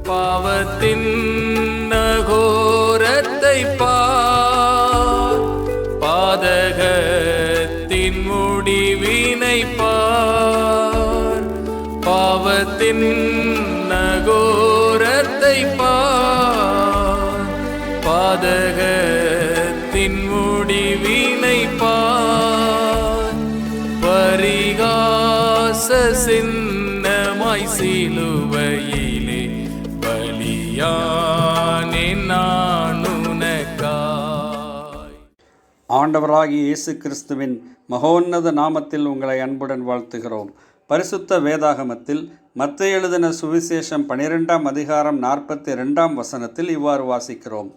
பாவத்தின் நகோரத்தை பார், பாதகத்தின் முடிவினை பார். பாவத்தின் நகோரத்தை பார், பாதகத்தின் முடிவினை பார். பரிகாச சின்னமாய் சிலுவையிலே பலியானேன் நான் உனக்காய். ஆண்டவராகிய இயேசு கிறிஸ்துவின் மகோன்னத நாமத்தில் உங்களை அன்புடன் வாழ்த்துகிறோம். பரிசுத்த வேதாகமத்தில் மத்தேயு எழுதின சுவிசேஷம் 12ஆம் அதிகாரம் 42ஆம் வசனத்தில் இவ்வாறு வாசிக்கிறோம்.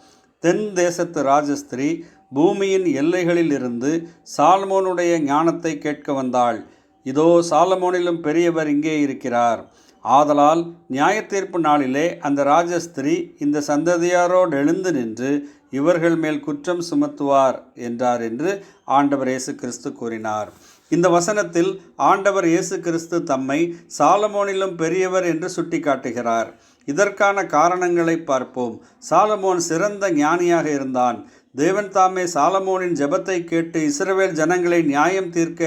தென் தேசத்து ராஜஸ்திரீ பூமியின் எல்லைகளில் இருந்து சாலமோனுடைய ஞானத்தை கேட்க வந்தாள். இதோ சாலமோனிலும் பெரியவர் இங்கே இருக்கிறார். ஆதலால் நியாயத்தீர்ப்பு நாளிலே அந்த ராஜஸ்திரீ இந்த சந்ததியாரோடு எழுந்து நின்று இவர்கள் மேல் குற்றம் சுமத்துவார் என்றார் என்று ஆண்டவர் இயேசு கிறிஸ்து கூறினார். இந்த வசனத்தில் ஆண்டவர் இயேசு கிறிஸ்து தம்மை சாலமோனிலும் பெரியவர் என்று சுட்டி காட்டுகிறார். இதற்கான காரணங்களை பார்ப்போம். சாலமோன் சிறந்த ஞானியாக இருந்தான். தேவன் தாமே சாலமோனின் ஜெபத்தை கேட்டு இஸ்ரவேல் ஜனங்களை நியாயம் தீர்க்க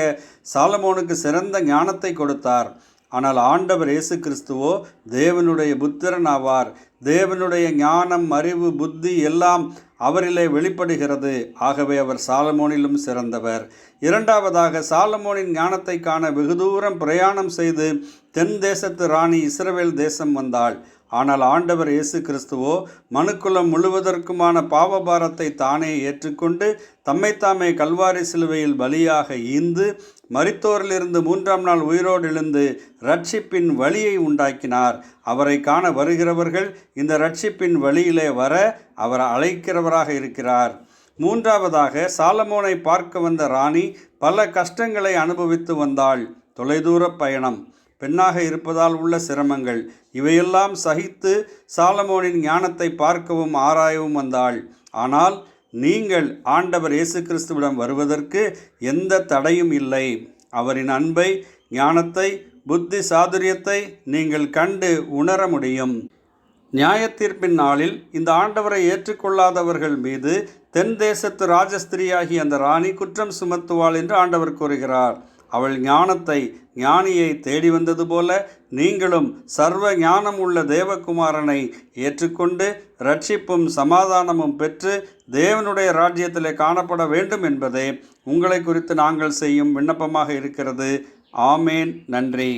சாலமோனுக்கு சிறந்த ஞானத்தை கொடுத்தார். ஆனால் ஆண்டவர் இயேசு கிறிஸ்துவோ தேவனுடைய புத்திரன் ஆவார். தேவனுடைய ஞானம், அறிவு, புத்தி எல்லாம் அவரிலே வெளிப்படுகிறது. ஆகவே அவர் சாலமோனிலும் சிறந்தவர். இரண்டாவதாக, சாலமோனின் ஞானத்தை காண வெகு தூரம் பிரயாணம் செய்து தென் தேசத்து ராணி இஸ்ரவேல் தேசம் வந்தாள். ஆனால் ஆண்டவர் இயேசு கிறிஸ்துவோ மனுக்குலம் முழுவதற்குமான பாவபாரத்தை தானே ஏற்றுக்கொண்டு தம்மைத்தாமே கல்வாரி சிலுவையில் பலியாக ஈந்து மரித்தோரிலிருந்து 3ஆம் நாள் உயிரோடு எழுந்து இரட்சிப்பின் வழியை உண்டாக்கினார். அவரை காண வருகிறவர்கள் இந்த இரட்சிப்பின் வழியிலே வர அவர் அழைக்கிறவராக இருக்கிறார். மூன்றாவதாக, சாலமோனை பார்க்க வந்த ராணி பல கஷ்டங்களை அனுபவித்து வந்தாள். தொலைதூர பயணம், பெண்ணாக இருப்பதால் உள்ள சிரமங்கள், இவையெல்லாம் சகித்து சாலமோனின் ஞானத்தை பார்க்கவும் ஆராயவும் வந்தாள். ஆனால் நீங்கள் ஆண்டவர் இயேசு கிறிஸ்துவிடம் வருவதற்கு எந்த தடையும் இல்லை. அவரின் அன்பை, ஞானத்தை, புத்தி சாதுரியத்தை நீங்கள் கண்டு உணர முடியும். நியாயத்தீர்ப்பின் நாளில் இந்த ஆண்டவரை ஏற்றுக்கொள்ளாதவர்கள் மீது தென் தேசத்து ராஜஸ்திரியாகிய அந்த ராணி குற்றம் சுமத்துவாள் என்று ஆண்டவர் கூறுகிறார். அவள் ஞானியை தேடி வந்தது போல நீங்களும் சர்வ ஞானம் உள்ள தேவகுமாரனை ஏற்றுக்கொண்டு இரட்சிப்பும் சமாதானமும் பெற்று தேவனுடைய ராஜ்யத்திலே காணப்பட வேண்டும் என்பதே உங்களை குறித்து நாங்கள் செய்யும் விண்ணப்பமாக இருக்கிறது. ஆமேன். நன்றி.